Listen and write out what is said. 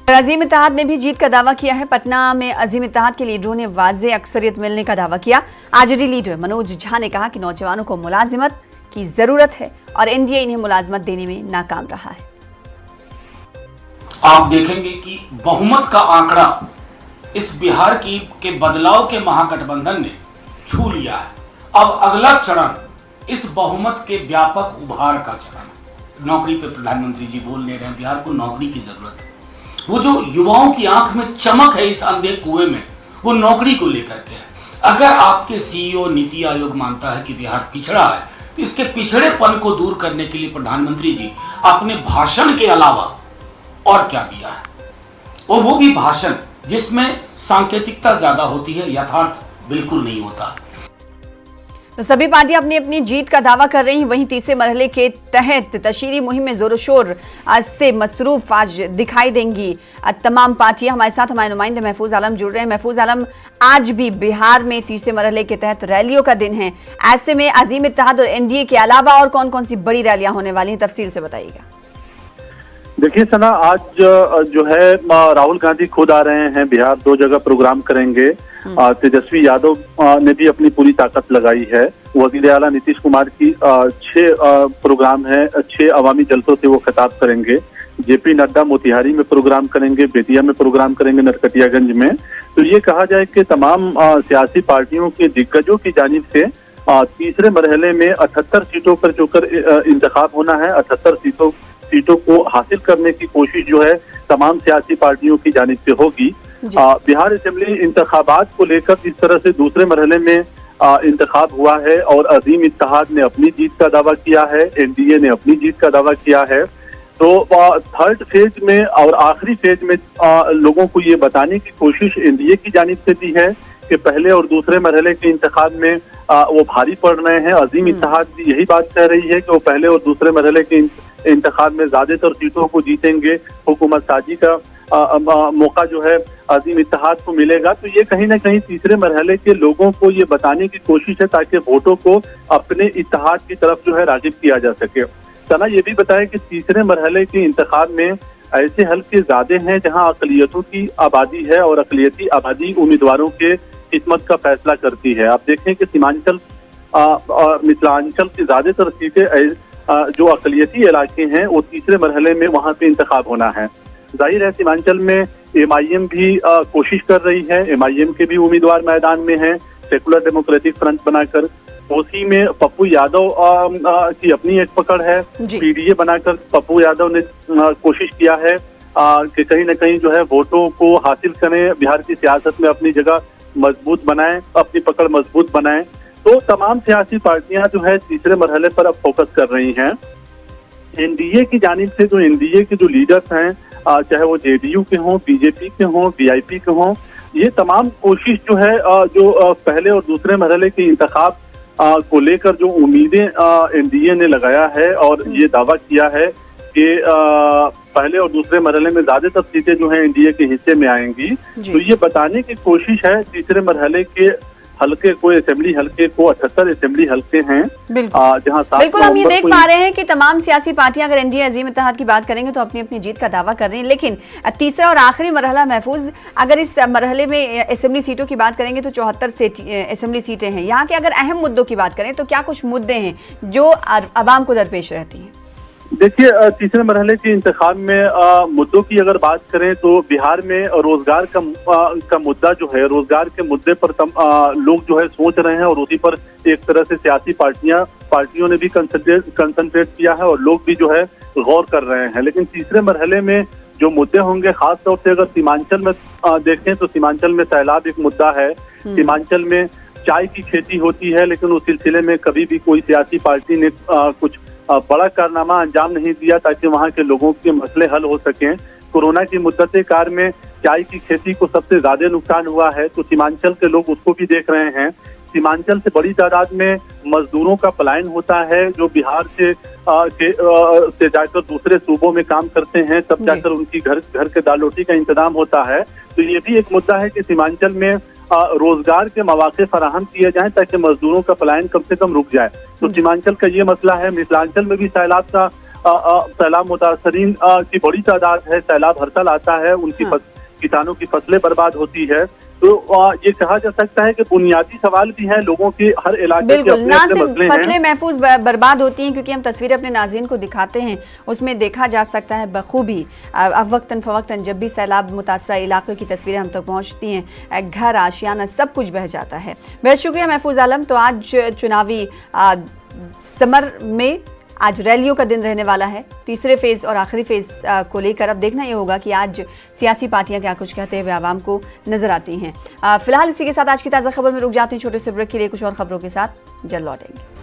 अजीम इत्तेहाद ने भी जीत का दावा किया है। पटना में अजीम इत्तेहाद के लीडरों ने वाज़े अक्सरियत मिलने का दावा किया। आरजेडी लीडर मनोज झा ने कहा कि नौजवानों को मुलाजिमत की जरूरत है और एनडीए इन्हें मुलाजिमत देने में नाकाम रहा है। आप देखेंगे कि बहुमत का आंकड़ा इस बिहार के बदलाव के महागठबंधन ने छू लिया है। अब अगला चरण इस बहुमत के व्यापक उभार का चरण। नौकरी पे प्रधानमंत्री जी बोल नहीं रहे हैं, बिहार को नौकरी की जरूरत है। वो जो युवाओं की आंख में चमक है इस अंधे कुएं में, वो नौकरी को लेकर के है। अगर आपके सीईओ नीति आयोग मानता है कि बिहार पिछड़ा है, तो इसके पिछड़ेपन को दूर करने के लिए प्रधानमंत्री जी अपने भाषण के अलावा और क्या दिया है, और वो भी भाषण जिसमें सांकेतिकता ज्यादा होती है, यथार्थ बिल्कुल नहीं होता। तो सभी पार्टियां अपनी अपनी जीत का दावा कर रही हैं। वहीं तीसरे मरहले के तहत तशरीरी मुहिम में जोरों शोर से मसरूफ आज दिखाई देंगी तमाम पार्टियां। हमारे साथ हमारे नुमाइंदे महफूज आलम जुड़ रहे हैं। महफूज आलम, आज भी बिहार में तीसरे मरहले के तहत रैलियों का दिन है। ऐसे में अजीम इत्तेहाद और एनडीए के अलावा और कौन कौन सी बड़ी रैलियां होने वाली हैं, तफसील से बताइएगा। देखिए सना, आज जो है राहुल गांधी खुद आ रहे हैं बिहार, 2 जगह प्रोग्राम करेंगे। तेजस्वी यादव ने भी अपनी पूरी ताकत लगाई है। वजीर आला नीतीश कुमार की 6 प्रोग्राम है, 6 अवामी जलसों से वो खिताब करेंगे। जेपी नड्डा मोतिहारी में प्रोग्राम करेंगे, बेतिया में प्रोग्राम करेंगे, नरकटियागंज में। तो ये कहा जाए कि तमाम सियासी पार्टियों के दिग्गजों की जानिब से तीसरे मरहले में 78 सीटों पर जोकर इंतखाब होना है। 78 सीटों को हासिल करने की कोशिश जो है तमाम सियासी पार्टियों की जानिब से होगी। बिहार असेंबली इंतखाबात को लेकर इस तरह से दूसरे मरहले में इंतखाब हुआ है और अजीम इत्तेहाद ने अपनी जीत का दावा किया है, एनडीए ने अपनी जीत का दावा किया है। तो थर्ड फेज में और आखिरी फेज में लोगों को ये बताने की कोशिश एनडीए की जानिब से भी है कि पहले और दूसरे मरहले के इंतखाब में वो भारी पड़ रहे हैं। अजीम इत्तेहाद भी यही बात कह रही है कि वो पहले और दूसरे मरहले के इंतखाब में ज्यादातर सीटों को जीतेंगे, हुकूमत साजी का मौका जो है अजीम इत्तेहाद को मिलेगा। तो ये कहीं ना कहीं तीसरे मरहले के लोगों को ये बताने की कोशिश है ताकि वोटों को अपने इत्तेहाद की तरफ जो है राग़िब किया जा सके। सना, ये भी बताया कि तीसरे मरहले के इंतखाब में ऐसे हल्के ज्यादा हैं जहां अकलियतों की आबादी है और अकलियती आबादी उम्मीदवारों के किस्मत का फैसला करती है। आप देखें कि सीमांचल और मिथिलांचल की ज्यादातर सीटें जो अकलियती इलाके हैं वो तीसरे मरहले में वहां पे इंतखाब होना है। जाहिर है सीमांचल में एमआईएम भी कोशिश कर रही है, एमआईएम के भी उम्मीदवार मैदान में हैं, सेकुलर डेमोक्रेटिक फ्रंट बनाकर। कोसी में पप्पू यादव की अपनी एक पकड़ है, पीडीए बनाकर पप्पू यादव ने कोशिश किया है कि कहीं न कहीं जो है वोटों को हासिल करें, बिहार की सियासत में अपनी जगह मजबूत बनाएं, अपनी पकड़ मजबूत बनाएं। तो तमाम सियासी पार्टियां जो है तीसरे मरहले पर अब फोकस कर रही हैं। एनडीए की जानिब से जो एनडीए के जो लीडर्स हैं, चाहे वो जेडीयू के हों, बीजेपी के हों, वीआईपी के हों, ये तमाम कोशिश जो है जो पहले और दूसरे मरहले के इंतखाब को लेकर जो उम्मीदें एनडीए ने लगाया है और ये दावा किया है कि पहले और दूसरे मरहले में ज्यादातर सीटें जो हैं एनडीए के हिस्से में आएंगी। तो ये बताने की कोशिश है तीसरे मरहले के हल्के को, असेंबली हल्के को 78 असेंबली हल्के हैं जहां बिल्कुल हम ये देख पा रहे हैं कि तमाम सियासी पार्टियां अगर एनडीए अजीम इत्तेहाद की बात करेंगे तो अपनी अपनी जीत का दावा कर रही हैं। लेकिन तीसरा और आखिरी मरहला महफूज, अगर इस मरहले में असेंबली सीटों की बात करेंगे तो 74 असेंबली सीटें हैं। यहाँ के अगर अहम मुद्दों की बात करें तो क्या कुछ मुद्दे हैं जो अवाम को दरपेश रहती हैं? देखिए, तीसरे मरहले के इंतखाब में मुद्दों की अगर बात करें तो बिहार में रोजगार का मुद्दा जो है, रोजगार के मुद्दे पर लोग जो है सोच रहे हैं और उसी पर एक तरह से सियासी पार्टियों ने भी कंसंट्रेट किया है और लोग भी जो है गौर कर रहे हैं। लेकिन तीसरे मरहले में जो मुद्दे होंगे, खास तौर से अगर सीमांचल में देखें तो सीमांचल में सैलाब एक मुद्दा है। सीमांचल में चाय की खेती होती है, लेकिन उस सिलसिले में कभी भी कोई सियासी पार्टी ने कुछ बड़ा कारनामा अंजाम नहीं दिया ताकि वहां के लोगों के मसले हल हो सकें। कोरोना की मुद्दत कार में चाय की खेती को सबसे ज्यादा नुकसान हुआ है, तो सीमांचल के लोग उसको भी देख रहे हैं। सीमांचल से बड़ी तादाद में मजदूरों का पलायन होता है जो बिहार से जाकर दूसरे सूबों में काम करते हैं, तब जाकर उनकी घर के दाल रोटी का इंतजाम होता है। तो ये भी एक मुद्दा है कि सीमांचल में रोजगार के मौके फराहम किए जाएं ताकि मजदूरों का पलायन कम से कम रुक जाए। तो सीमांचल का ये मसला है। मिथिलांचल में भी सैलाब का सैलाब मुतासरीन की बड़ी तादाद है, सैलाब हर साल आता है, उनकी किसानों की फसलें बर्बाद होती है। तो ये कहा जा सकता है कि बुनियादी सवाल भी है, लोगों के हर इलाके के अपने अपने मसले हैं। फसलें महफूज बर्बाद होती हैं, क्योंकि हम तस्वीरें अपने नाज़रीन को दिखाते हैं, उसमें देखा जा सकता है बखूबी वक्तन फवक्तन जब भी सैलाब मुतासरा इलाकों की तस्वीरें हम तक पहुँचती हैं, घर आशियाना सब कुछ बह जाता है। बहुत शुक्रिया महफूज आलम। तो आज चुनावी समर में आज रैलियों का दिन रहने वाला है, तीसरे फेज और आखिरी फेज को लेकर अब देखना यह होगा कि आज सियासी पार्टियां क्या कुछ कहते हुए आवाम को नजर आती हैं। फिलहाल इसी के साथ आज की ताज़ा खबर में रुक जाते हैं छोटे से ब्रेक के लिए, कुछ और खबरों के साथ जल्द लौटेंगे।